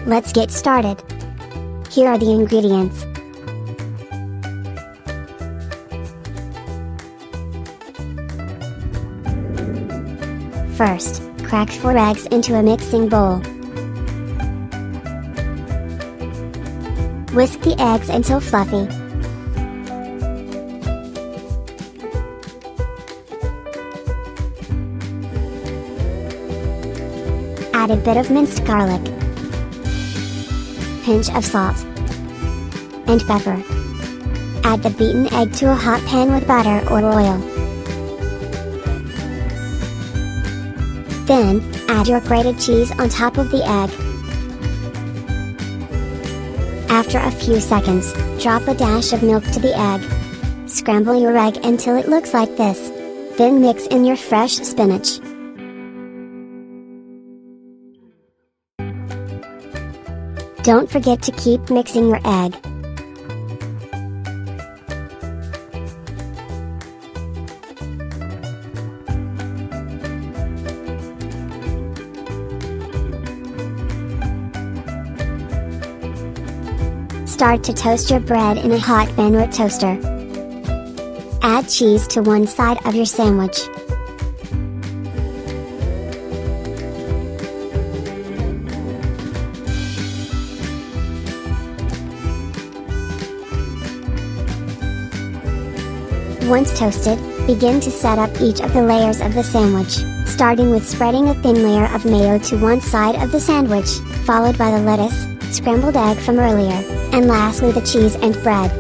Let's get started. Here are the ingredients. First, crack 4 eggs into a mixing bowl. Whisk the eggs until fluffy. Add a bit of minced garlic, pinch of salt, and pepper. Add the beaten egg to a hot pan with butter or oil. Then, add your grated cheese on top of the egg. After a few seconds, drop a dash of milk to the egg. Scramble your egg until it looks like this. Then mix in your fresh spinach. Don't forget to keep mixing your egg. Start to toast your bread in a hot pan or toaster. Add cheese to one side of your sandwich. Once toasted, begin to set up each of the layers of the sandwich, starting with spreading a thin layer of mayo to one side of the sandwich, followed by the lettuce, scrambled egg from earlier, and lastly the cheese and bread.